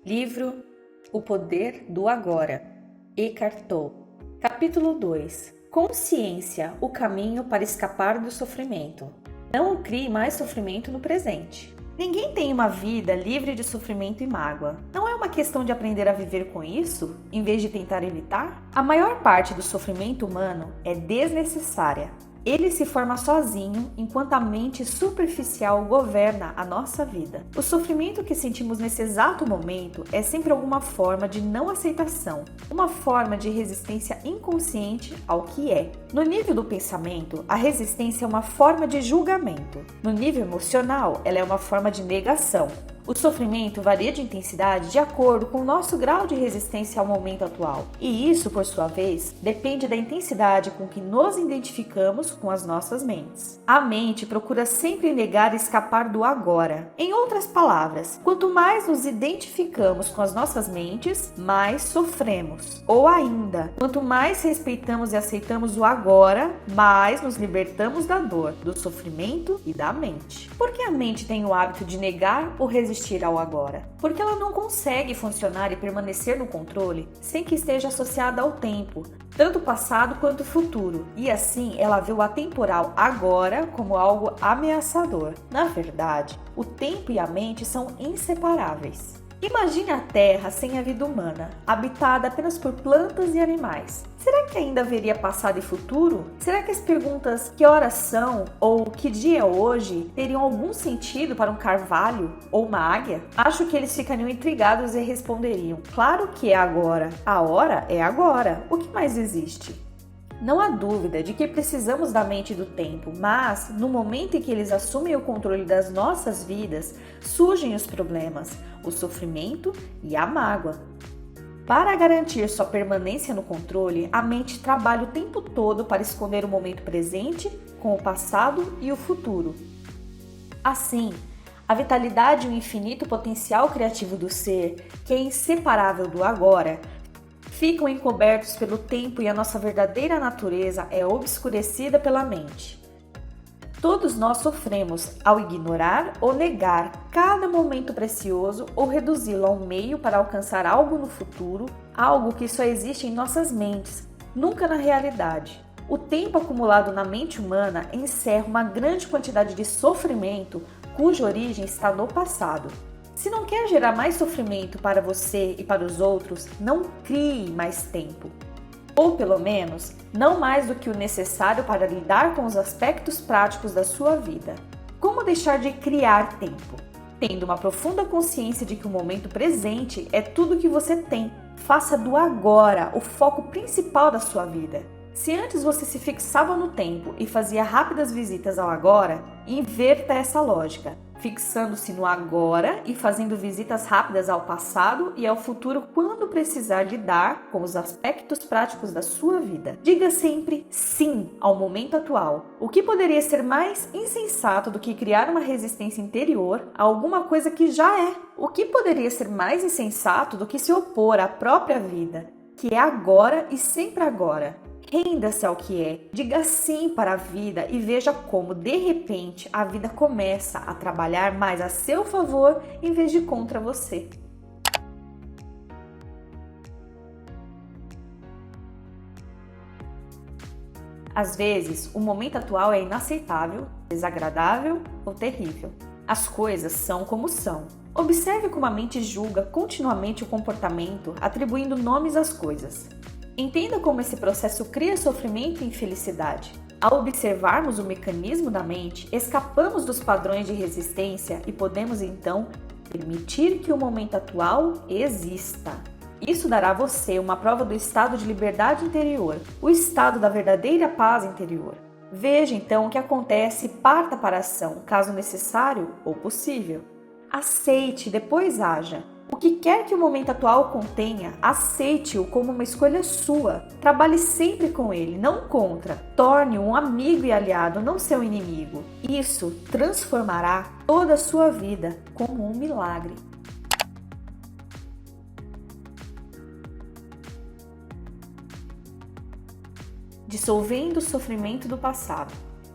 Livro O Poder do Agora, Eckhart Tolle. Capítulo 2. Consciência, o caminho para escapar do sofrimento. Não crie mais sofrimento no presente. Ninguém tem uma vida livre de sofrimento e mágoa. Não é uma questão de aprender a viver com isso, em vez de tentar evitar? A maior parte do sofrimento humano é desnecessária. Ele se forma sozinho enquanto a mente superficial governa a nossa vida. O sofrimento que sentimos nesse exato momento é sempre alguma forma de não aceitação, uma forma de resistência inconsciente ao que é. No nível do pensamento, a resistência é uma forma de julgamento. No nível emocional, ela é uma forma de negação. O sofrimento varia de intensidade de acordo com o nosso grau de resistência ao momento atual. E isso, por sua vez, depende da intensidade com que nos identificamos com as nossas mentes. A mente procura sempre negar e escapar do agora. Em outras palavras, quanto mais nos identificamos com as nossas mentes, mais sofremos. Ou ainda, quanto mais respeitamos e aceitamos o agora, mais nos libertamos da dor, do sofrimento e da mente. Por que a mente tem o hábito de negar ou resistir ao agora? Porque ela não consegue funcionar e permanecer no controle sem que esteja associada ao tempo, tanto o passado quanto o futuro, e assim ela vê o atemporal agora como algo ameaçador. Na verdade, o tempo e a mente são inseparáveis. Imagine a Terra sem a vida humana, habitada apenas por plantas e animais. Será que ainda haveria passado e futuro? Será que as perguntas "que horas são?" ou "que dia é hoje?" teriam algum sentido para um carvalho ou uma águia? Acho que eles ficariam intrigados e responderiam: claro que é agora. A hora é agora. O que mais existe? Não há dúvida de que precisamos da mente e do tempo, mas no momento em que eles assumem o controle das nossas vidas, surgem os problemas, o sofrimento e a mágoa. Para garantir sua permanência no controle, a mente trabalha o tempo todo para esconder o momento presente com o passado e o futuro. Assim, a vitalidade e o infinito potencial criativo do ser, que é inseparável do agora, ficam encobertos pelo tempo e a nossa verdadeira natureza é obscurecida pela mente. Todos nós sofremos ao ignorar ou negar cada momento precioso ou reduzi-lo a um meio para alcançar algo no futuro, algo que só existe em nossas mentes, nunca na realidade. O tempo acumulado na mente humana encerra uma grande quantidade de sofrimento cuja origem está no passado. Se não quer gerar mais sofrimento para você e para os outros, não crie mais tempo. Ou pelo menos, não mais do que o necessário para lidar com os aspectos práticos da sua vida. Como deixar de criar tempo? Tendo uma profunda consciência de que o momento presente é tudo que você tem. Faça do agora o foco principal da sua vida. Se antes você se fixava no tempo e fazia rápidas visitas ao agora, inverta essa lógica, fixando-se no agora e fazendo visitas rápidas ao passado e ao futuro quando precisar lidar com os aspectos práticos da sua vida. Diga sempre sim ao momento atual. O que poderia ser mais insensato do que criar uma resistência interior a alguma coisa que já é? O que poderia ser mais insensato do que se opor à própria vida, que é agora e sempre agora? Renda-se ao que é, diga sim para a vida e veja como, de repente, a vida começa a trabalhar mais a seu favor em vez de contra você. Às vezes, o momento atual é inaceitável, desagradável ou terrível. As coisas são como são. Observe como a mente julga continuamente o comportamento, atribuindo nomes às coisas. Entenda como esse processo cria sofrimento e infelicidade. Ao observarmos o mecanismo da mente, escapamos dos padrões de resistência e podemos então permitir que o momento atual exista. Isso dará a você uma prova do estado de liberdade interior, o estado da verdadeira paz interior. Veja então o que acontece e parta para a ação, caso necessário ou possível. Aceite e depois haja. O que quer que o momento atual contenha, aceite-o como uma escolha sua. Trabalhe sempre com ele, não contra. Torne-o um amigo e aliado, não seu inimigo. Isso transformará toda a sua vida como um milagre. Dissolvendo o sofrimento do passado.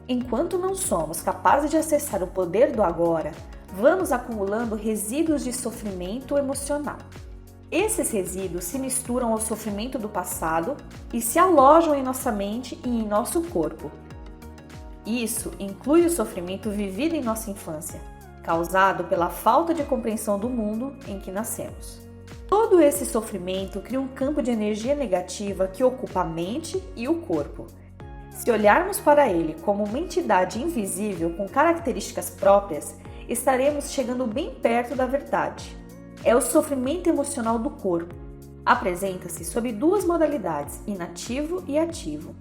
Enquanto não somos capazes de acessar o poder do agora, vamos acumulando resíduos de sofrimento emocional. Esses resíduos se misturam ao sofrimento do passado e se alojam em nossa mente e em nosso corpo. Isso inclui o sofrimento vivido em nossa infância, causado pela falta de compreensão do mundo em que nascemos. Todo esse sofrimento cria um campo de energia negativa que ocupa a mente e o corpo. Se olharmos para ele como uma entidade invisível com características próprias, estaremos chegando bem perto da verdade. É o sofrimento emocional do corpo. Apresenta-se sob duas modalidades, inativo e ativo.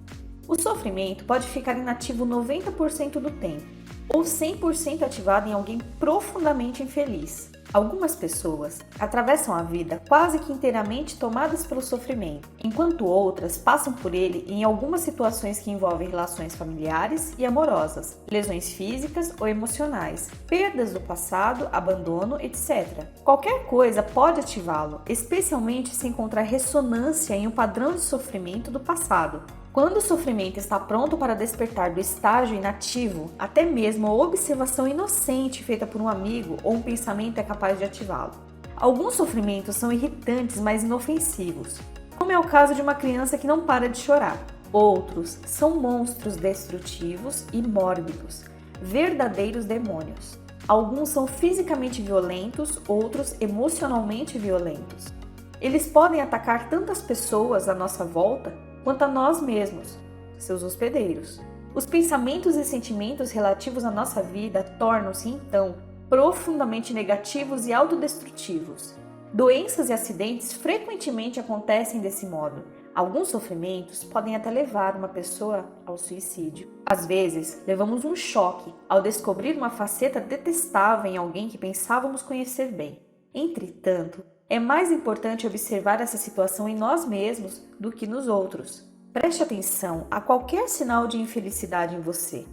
O sofrimento pode ficar inativo 90% do tempo, ou 100% ativado em alguém profundamente infeliz. Algumas pessoas atravessam a vida quase que inteiramente tomadas pelo sofrimento, enquanto outras passam por ele em algumas situações que envolvem relações familiares e amorosas, lesões físicas ou emocionais, perdas do passado, abandono, etc. Qualquer coisa pode ativá-lo, especialmente se encontrar ressonância em um padrão de sofrimento do passado. Quando o sofrimento está pronto para despertar do estágio inativo, até mesmo a observação inocente feita por um amigo ou um pensamento é capaz de ativá-lo. Alguns sofrimentos são irritantes, mas inofensivos, como é o caso de uma criança que não para de chorar. Outros são monstros destrutivos e mórbidos, verdadeiros demônios. Alguns são fisicamente violentos, outros emocionalmente violentos. Eles podem atacar tantas pessoas à nossa volta quanto a nós mesmos, seus hospedeiros. Os pensamentos e sentimentos relativos à nossa vida tornam-se, então, profundamente negativos e autodestrutivos. Doenças e acidentes frequentemente acontecem desse modo. Alguns sofrimentos podem até levar uma pessoa ao suicídio. Às vezes, levamos um choque ao descobrir uma faceta detestável em alguém que pensávamos conhecer bem. Entretanto, é mais importante observar essa situação em nós mesmos do que nos outros. Preste atenção a qualquer sinal de infelicidade em você,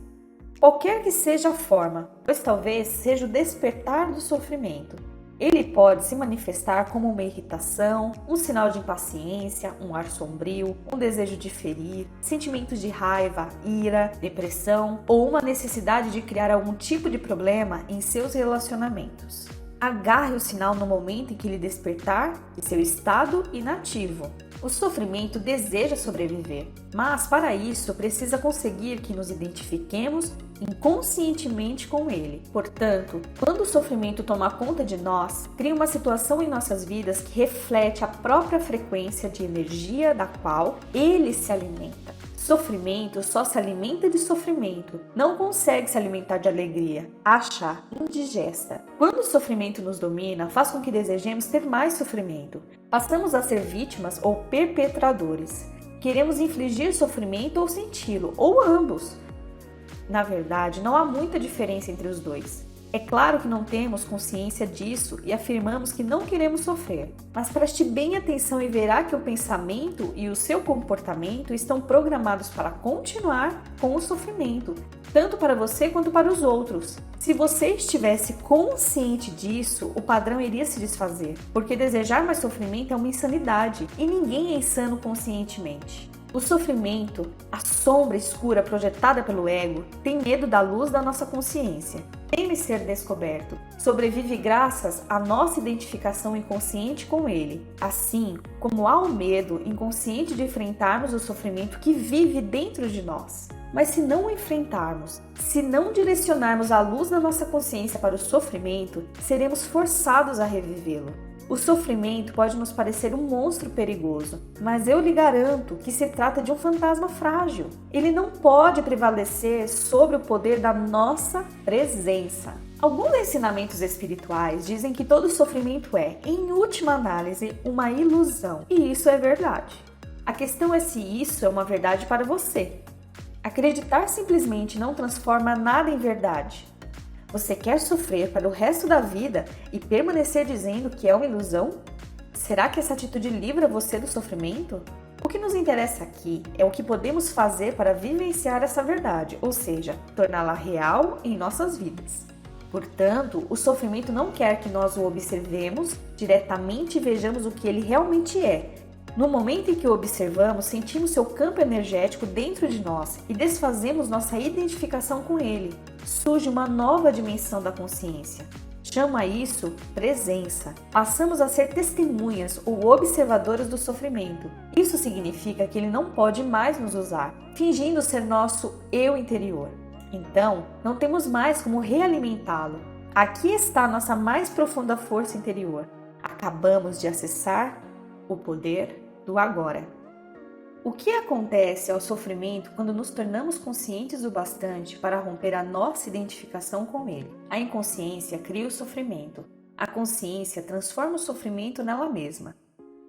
qualquer que seja a forma, pois talvez seja o despertar do sofrimento. Ele pode se manifestar como uma irritação, um sinal de impaciência, um ar sombrio, um desejo de ferir, sentimentos de raiva, ira, depressão ou uma necessidade de criar algum tipo de problema em seus relacionamentos. Agarre o sinal no momento em que ele despertar de seu estado inativo. O sofrimento deseja sobreviver, mas para isso precisa conseguir que nos identifiquemos inconscientemente com ele. Portanto, quando o sofrimento toma conta de nós, cria uma situação em nossas vidas que reflete a própria frequência de energia da qual ele se alimenta. Sofrimento só se alimenta de sofrimento, não consegue se alimentar de alegria, acha indigesta. Quando o sofrimento nos domina, faz com que desejemos ter mais sofrimento. Passamos a ser vítimas ou perpetradores. Queremos infligir sofrimento ou senti-lo, ou ambos. Na verdade, não há muita diferença entre os dois. É claro que não temos consciência disso e afirmamos que não queremos sofrer, mas preste bem atenção e verá que o pensamento e o seu comportamento estão programados para continuar com o sofrimento, tanto para você quanto para os outros. Se você estivesse consciente disso, o padrão iria se desfazer, porque desejar mais sofrimento é uma insanidade e ninguém é insano conscientemente. O sofrimento, a sombra escura projetada pelo ego, tem medo da luz da nossa consciência. Teme ser descoberto. Sobrevive graças à nossa identificação inconsciente com ele. Assim como há o medo inconsciente de enfrentarmos o sofrimento que vive dentro de nós. Mas se não o enfrentarmos, se não direcionarmos a luz da nossa consciência para o sofrimento, seremos forçados a revivê-lo. O sofrimento pode nos parecer um monstro perigoso, mas eu lhe garanto que se trata de um fantasma frágil. Ele não pode prevalecer sobre o poder da nossa presença. Alguns ensinamentos espirituais dizem que todo sofrimento é, em última análise, uma ilusão. E isso é verdade. A questão é se isso é uma verdade para você. Acreditar simplesmente não transforma nada em verdade. Você quer sofrer para o resto da vida e permanecer dizendo que é uma ilusão? Será que essa atitude livra você do sofrimento? O que nos interessa aqui é o que podemos fazer para vivenciar essa verdade, ou seja, torná-la real em nossas vidas. Portanto, o sofrimento não quer que nós o observemos diretamente e vejamos o que ele realmente é. No momento em que o observamos, sentimos seu campo energético dentro de nós e desfazemos nossa identificação com ele. Surge uma nova dimensão da consciência. Chamo a isso presença. Passamos a ser testemunhas ou observadoras do sofrimento. Isso significa que ele não pode mais nos usar, fingindo ser nosso eu interior. Então, não temos mais como realimentá-lo. Aqui está a nossa mais profunda força interior. Acabamos de acessar o poder do agora. O que acontece ao sofrimento quando nos tornamos conscientes o bastante para romper a nossa identificação com ele? A inconsciência cria o sofrimento. A consciência transforma o sofrimento nela mesma.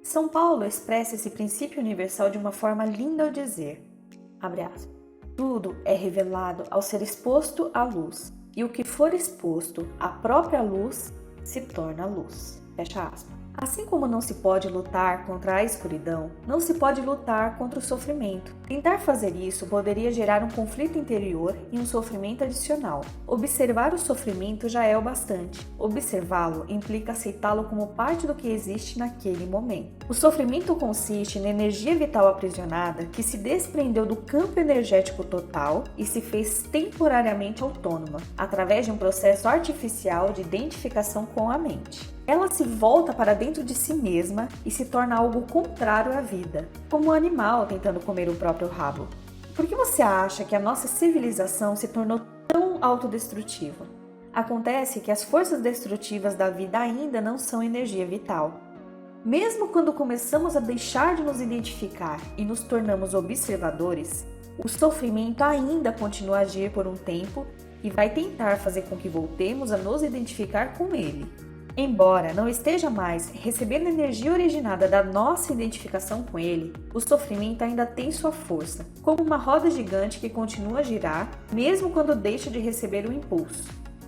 São Paulo expressa esse princípio universal de uma forma linda ao dizer, abre aspas, tudo é revelado ao ser exposto à luz, e o que for exposto à própria luz se torna luz. Fecha aspas. Assim como não se pode lutar contra a escuridão, não se pode lutar contra o sofrimento. Tentar fazer isso poderia gerar um conflito interior e um sofrimento adicional. Observar o sofrimento já é o bastante. Observá-lo implica aceitá-lo como parte do que existe naquele momento. O sofrimento consiste na energia vital aprisionada que se desprendeu do campo energético total e se fez temporariamente autônoma, através de um processo artificial de identificação com a mente. Ela se volta para dentro de si mesma e se torna algo contrário à vida, como um animal tentando comer o próprio rabo. Por que você acha que a nossa civilização se tornou tão autodestrutiva? Acontece que as forças destrutivas da vida ainda não são energia vital. Mesmo quando começamos a deixar de nos identificar e nos tornamos observadores, o sofrimento ainda continua a agir por um tempo e vai tentar fazer com que voltemos a nos identificar com ele. Embora não esteja mais recebendo energia originada da nossa identificação com ele, o sofrimento ainda tem sua força, como uma roda gigante que continua a girar, mesmo quando deixa de receber o impulso.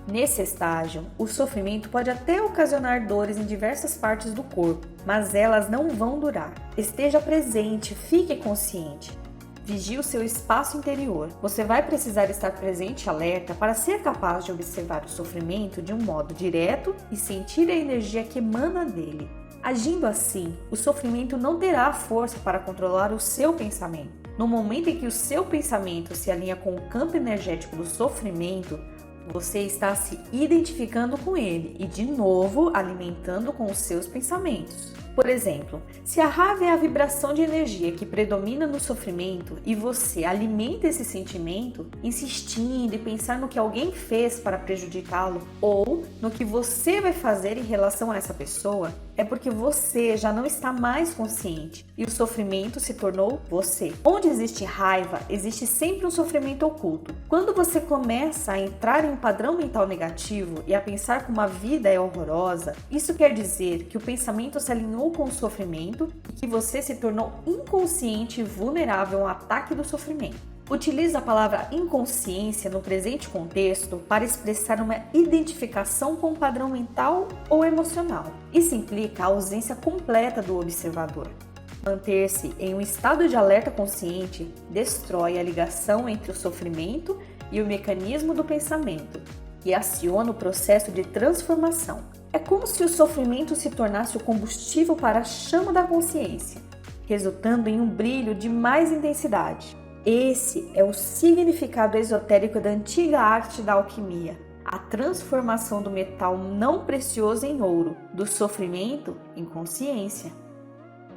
Nesse estágio, o sofrimento pode até ocasionar dores em diversas partes do corpo, mas elas não vão durar. Esteja presente, fique consciente. Vigie o seu espaço interior. Você vai precisar estar presente e alerta para ser capaz de observar o sofrimento de um modo direto e sentir a energia que emana dele. Agindo assim, o sofrimento não terá força para controlar o seu pensamento. No momento em que o seu pensamento se alinha com o campo energético do sofrimento, você está se identificando com ele e, de novo, alimentando com os seus pensamentos. Por exemplo, se a raiva é a vibração de energia que predomina no sofrimento e você alimenta esse sentimento, insistindo em pensar no que alguém fez para prejudicá-lo ou no que você vai fazer em relação a essa pessoa, é porque você já não está mais consciente e o sofrimento se tornou você. Onde existe raiva, existe sempre um sofrimento oculto. Quando você começa a entrar em um padrão mental negativo e a pensar como a vida é horrorosa, isso quer dizer que o pensamento se alinhou com o sofrimento e que você se tornou inconsciente e vulnerável ao ataque do sofrimento. Utiliza a palavra inconsciência no presente contexto para expressar uma identificação com um padrão mental ou emocional. Isso implica a ausência completa do observador. Manter-se em um estado de alerta consciente destrói a ligação entre o sofrimento e o mecanismo do pensamento e aciona o processo de transformação. É como se o sofrimento se tornasse o combustível para a chama da consciência, resultando em um brilho de mais intensidade. Esse é o significado esotérico da antiga arte da alquimia, a transformação do metal não precioso em ouro, do sofrimento em consciência.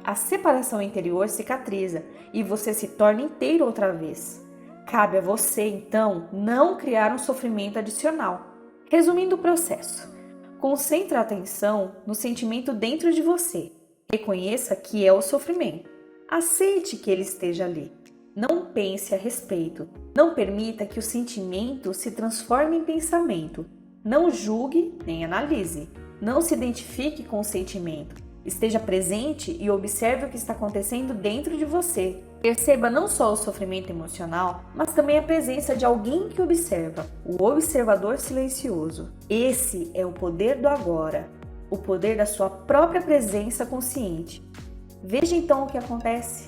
A separação interior cicatriza e você se torna inteiro outra vez. Cabe a você, então, não criar um sofrimento adicional. Resumindo o processo, concentre a atenção no sentimento dentro de você. Reconheça que é o sofrimento. Aceite que ele esteja ali. Não pense a respeito. Não permita que o sentimento se transforme em pensamento. Não julgue nem analise. Não se identifique com o sentimento. Esteja presente e observe o que está acontecendo dentro de você. Perceba não só o sofrimento emocional, mas também a presença de alguém que observa, o observador silencioso. Esse é o poder do agora, o poder da sua própria presença consciente. Veja então o que acontece.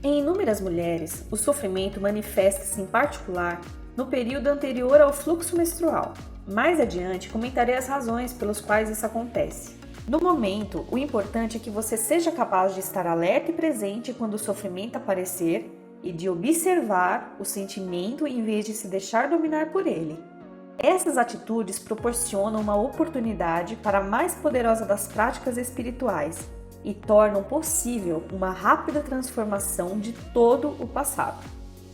Em inúmeras mulheres, o sofrimento manifesta-se em particular no período anterior ao fluxo menstrual. Mais adiante, comentarei as razões pelas quais isso acontece. No momento, o importante é que você seja capaz de estar alerta e presente quando o sofrimento aparecer e de observar o sentimento em vez de se deixar dominar por ele. Essas atitudes proporcionam uma oportunidade para a mais poderosa das práticas espirituais e tornam possível uma rápida transformação de todo o passado.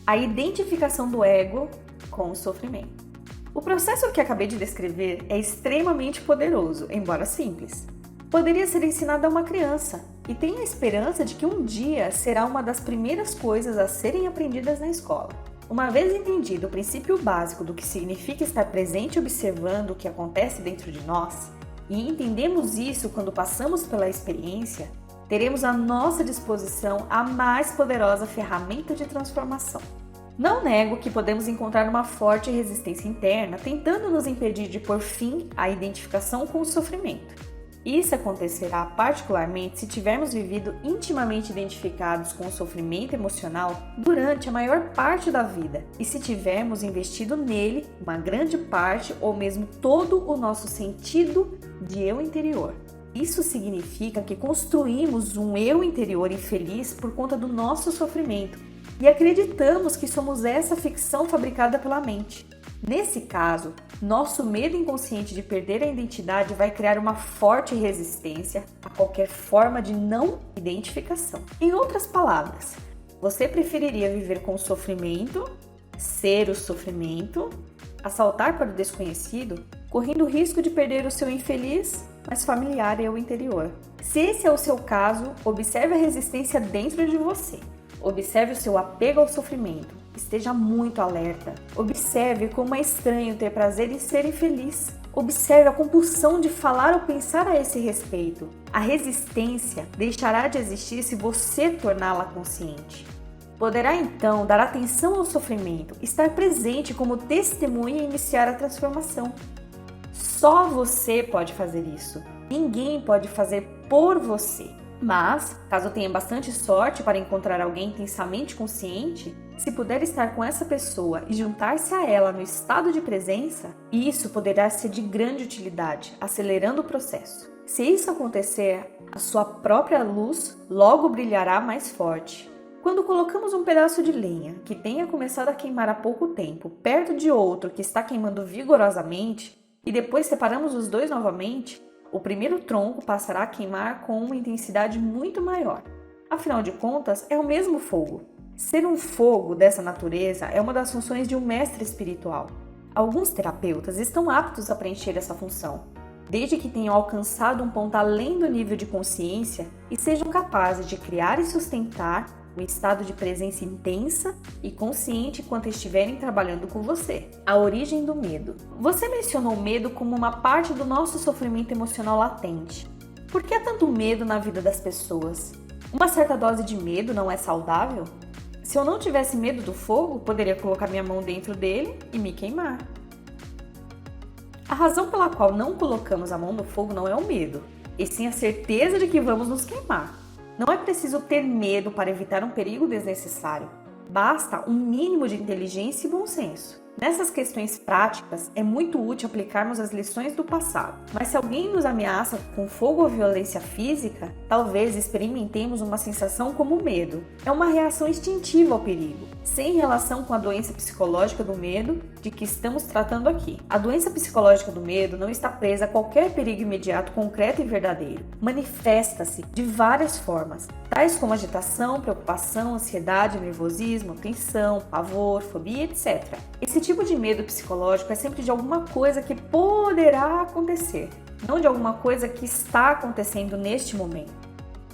A identificação do ego com o sofrimento. O processo que acabei de descrever é extremamente poderoso, embora simples. Poderia ser ensinado a uma criança e tem a esperança de que um dia será uma das primeiras coisas a serem aprendidas na escola. Uma vez entendido o princípio básico do que significa estar presente observando o que acontece dentro de nós, e entendemos isso quando passamos pela experiência, teremos à nossa disposição a mais poderosa ferramenta de transformação. Não nego que podemos encontrar uma forte resistência interna tentando nos impedir de pôr fim à identificação com o sofrimento. Isso acontecerá particularmente se tivermos vivido intimamente identificados com o sofrimento emocional durante a maior parte da vida e se tivermos investido nele uma grande parte ou mesmo todo o nosso sentido de eu interior. Isso significa que construímos um eu interior infeliz por conta do nosso sofrimento e acreditamos que somos essa ficção fabricada pela mente. Nesse caso, nosso medo inconsciente de perder a identidade vai criar uma forte resistência a qualquer forma de não identificação. Em outras palavras, você preferiria viver com o sofrimento, ser o sofrimento, a saltar para o desconhecido, correndo o risco de perder o seu infeliz, mas familiar eu interior. Se esse é o seu caso, observe a resistência dentro de você. Observe o seu apego ao sofrimento. Esteja muito alerta. Observe como é estranho ter prazer em ser infeliz. Observe a compulsão de falar ou pensar a esse respeito. A resistência deixará de existir se você torná-la consciente. Poderá então dar atenção ao sofrimento, estar presente como testemunha e iniciar a transformação. Só você pode fazer isso. Ninguém pode fazer por você. Mas, caso tenha bastante sorte para encontrar alguém intensamente consciente, se puder estar com essa pessoa e juntar-se a ela no estado de presença, isso poderá ser de grande utilidade, acelerando o processo. Se isso acontecer, a sua própria luz logo brilhará mais forte. Quando colocamos um pedaço de lenha que tenha começado a queimar há pouco tempo perto de outro que está queimando vigorosamente e depois separamos os dois novamente, o primeiro tronco passará a queimar com uma intensidade muito maior. Afinal de contas, é o mesmo fogo. Ser um fogo dessa natureza é uma das funções de um mestre espiritual. Alguns terapeutas estão aptos a preencher essa função, desde que tenham alcançado um ponto além do nível de consciência e sejam capazes de criar e sustentar um estado de presença intensa e consciente enquanto estiverem trabalhando com você. A origem do medo. Você mencionou o medo como uma parte do nosso sofrimento emocional latente. Por que há tanto medo na vida das pessoas? Uma certa dose de medo não é saudável? Se eu não tivesse medo do fogo, poderia colocar minha mão dentro dele e me queimar. A razão pela qual não colocamos a mão no fogo não é o medo, e sim a certeza de que vamos nos queimar. Não é preciso ter medo para evitar um perigo desnecessário. Basta um mínimo de inteligência e bom senso. Nessas questões práticas, é muito útil aplicarmos as lições do passado. Mas se alguém nos ameaça com fogo ou violência física, talvez experimentemos uma sensação como medo. É uma reação instintiva ao perigo, sem relação com a doença psicológica do medo de que estamos tratando aqui. A doença psicológica do medo não está presa a qualquer perigo imediato, concreto e verdadeiro. Manifesta-se de várias formas, tais como agitação, preocupação, ansiedade, nervosismo, tensão, pavor, fobia, etc. Esse tipo de medo psicológico é sempre de alguma coisa que poderá acontecer, não de alguma coisa que está acontecendo neste momento.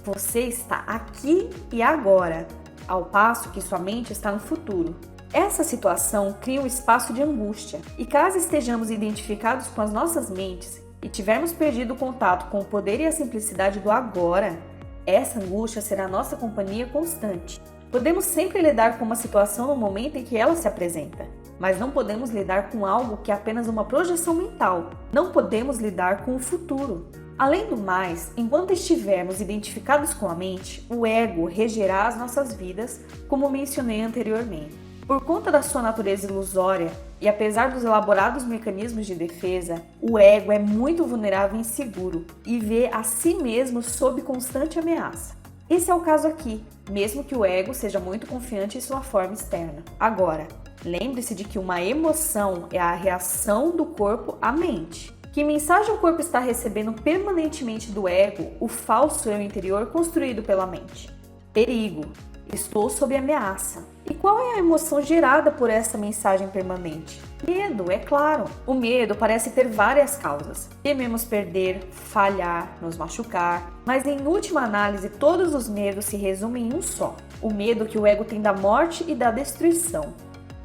Você está aqui e agora, ao passo que sua mente está no futuro. Essa situação cria um espaço de angústia, e caso estejamos identificados com as nossas mentes e tivermos perdido o contato com o poder e a simplicidade do agora, essa angústia será nossa companhia constante. Podemos sempre lidar com uma situação no momento em que ela se apresenta, mas não podemos lidar com algo que é apenas uma projeção mental. Não podemos lidar com o futuro. Além do mais, enquanto estivermos identificados com a mente, o ego regerá as nossas vidas, como mencionei anteriormente. Por conta da sua natureza ilusória e apesar dos elaborados mecanismos de defesa, o ego é muito vulnerável e inseguro e vê a si mesmo sob constante ameaça. Esse é o caso aqui, mesmo que o ego seja muito confiante em sua forma externa. Agora, lembre-se de que uma emoção é a reação do corpo à mente. Que mensagem o corpo está recebendo permanentemente do ego, o falso eu interior construído pela mente? Perigo. Estou sob ameaça. E qual é a emoção gerada por essa mensagem permanente? Medo, é claro. O medo parece ter várias causas. Tememos perder, falhar, nos machucar, mas em última análise todos os medos se resumem em um só. O medo que o ego tem da morte e da destruição.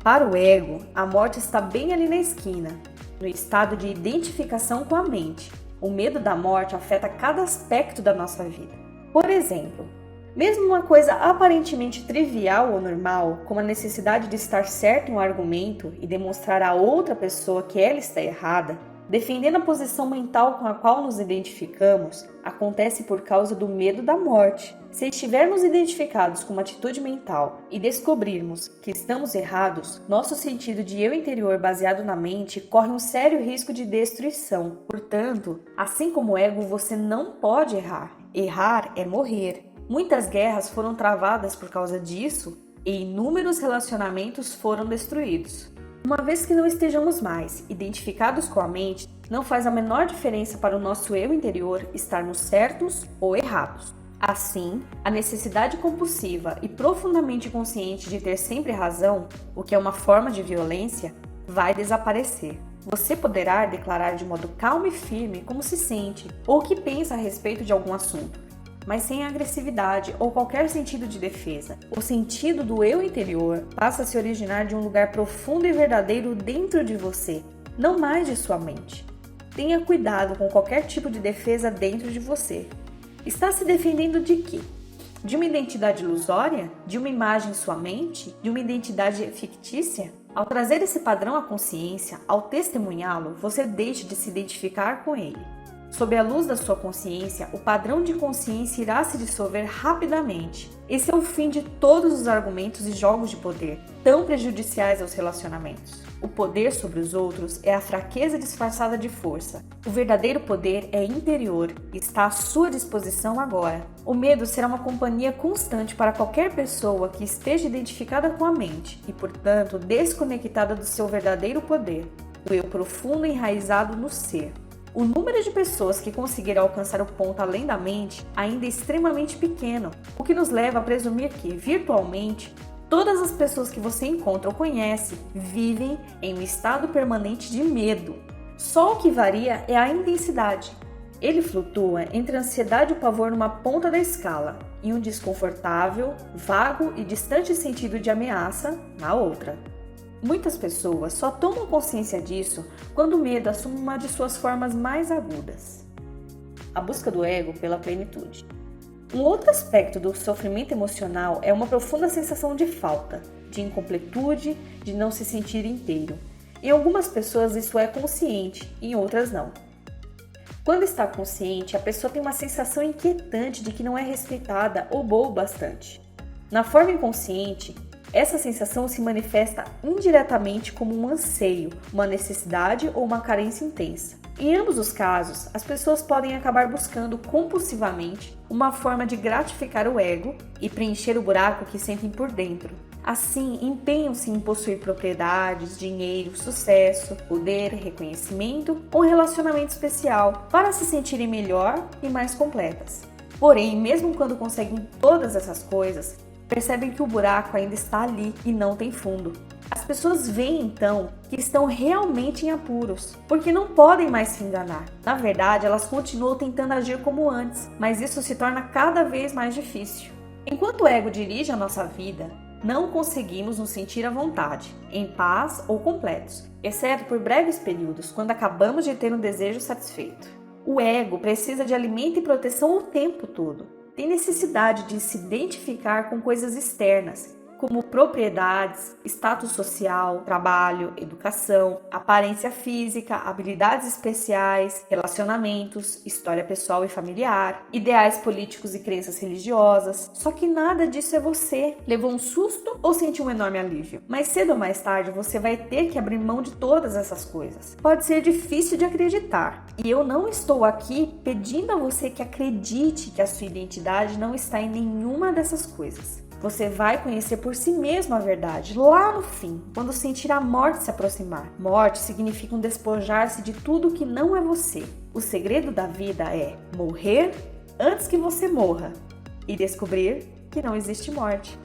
Para o ego, a morte está bem ali na esquina, no estado de identificação com a mente. O medo da morte afeta cada aspecto da nossa vida. Por exemplo, mesmo uma coisa aparentemente trivial ou normal, como a necessidade de estar certo em um argumento e demonstrar a outra pessoa que ela está errada, defendendo a posição mental com a qual nos identificamos, acontece por causa do medo da morte. Se estivermos identificados com uma atitude mental e descobrirmos que estamos errados, nosso sentido de eu interior baseado na mente corre um sério risco de destruição. Portanto, assim como o ego, você não pode errar. Errar é morrer. Muitas guerras foram travadas por causa disso e inúmeros relacionamentos foram destruídos. Uma vez que não estejamos mais identificados com a mente, não faz a menor diferença para o nosso eu interior estarmos certos ou errados. Assim, a necessidade compulsiva e profundamente consciente de ter sempre razão, o que é uma forma de violência, vai desaparecer. Você poderá declarar de modo calmo e firme como se sente ou o que pensa a respeito de algum assunto, mas sem agressividade ou qualquer sentido de defesa. O sentido do eu interior passa a se originar de um lugar profundo e verdadeiro dentro de você, não mais de sua mente. Tenha cuidado com qualquer tipo de defesa dentro de você. Está se defendendo de quê? De uma identidade ilusória? De uma imagem em sua mente? De uma identidade fictícia? Ao trazer esse padrão à consciência, ao testemunhá-lo, você deixa de se identificar com ele. Sob a luz da sua consciência, o padrão de consciência irá se dissolver rapidamente. Esse é o fim de todos os argumentos e jogos de poder, tão prejudiciais aos relacionamentos. O poder sobre os outros é a fraqueza disfarçada de força. O verdadeiro poder é interior e está à sua disposição agora. O medo será uma companhia constante para qualquer pessoa que esteja identificada com a mente e, portanto, desconectada do seu verdadeiro poder, o eu profundo enraizado no ser. O número de pessoas que conseguirão alcançar o ponto além da mente ainda é extremamente pequeno, o que nos leva a presumir que, virtualmente, todas as pessoas que você encontra ou conhece vivem em um estado permanente de medo. Só o que varia é a intensidade. Ele flutua entre a ansiedade e o pavor numa ponta da escala e um desconfortável, vago e distante sentido de ameaça na outra. Muitas pessoas só tomam consciência disso quando o medo assume uma de suas formas mais agudas. A busca do ego pela plenitude. Um outro aspecto do sofrimento emocional é uma profunda sensação de falta, de incompletude, de não se sentir inteiro. Em algumas pessoas isso é consciente, em outras não. Quando está consciente, a pessoa tem uma sensação inquietante de que não é respeitada ou boa o bastante. Na forma inconsciente, essa sensação se manifesta indiretamente como um anseio, uma necessidade ou uma carência intensa. Em ambos os casos, as pessoas podem acabar buscando compulsivamente uma forma de gratificar o ego e preencher o buraco que sentem por dentro. Assim, empenham-se em possuir propriedades, dinheiro, sucesso, poder, reconhecimento ou um relacionamento especial para se sentirem melhor e mais completas. Porém, mesmo quando conseguem todas essas coisas, percebem que o buraco ainda está ali e não tem fundo. As pessoas veem então que estão realmente em apuros, porque não podem mais se enganar. Na verdade, elas continuam tentando agir como antes, mas isso se torna cada vez mais difícil. Enquanto o ego dirige a nossa vida, não conseguimos nos sentir à vontade, em paz ou completos, exceto por breves períodos, quando acabamos de ter um desejo satisfeito. O ego precisa de alimento e proteção o tempo todo. Tem necessidade de se identificar com coisas externas, como propriedades, status social, trabalho, educação, aparência física, habilidades especiais, relacionamentos, história pessoal e familiar, ideais políticos e crenças religiosas. Só que nada disso é você. Levou um susto ou sentiu um enorme alívio? Mais cedo ou mais tarde você vai ter que abrir mão de todas essas coisas. Pode ser difícil de acreditar. E eu não estou aqui pedindo a você que acredite que a sua identidade não está em nenhuma dessas coisas. Você vai conhecer por si mesmo a verdade, lá no fim, quando sentir a morte se aproximar. Morte significa um despojar-se de tudo que não é você. O segredo da vida é morrer antes que você morra e descobrir que não existe morte.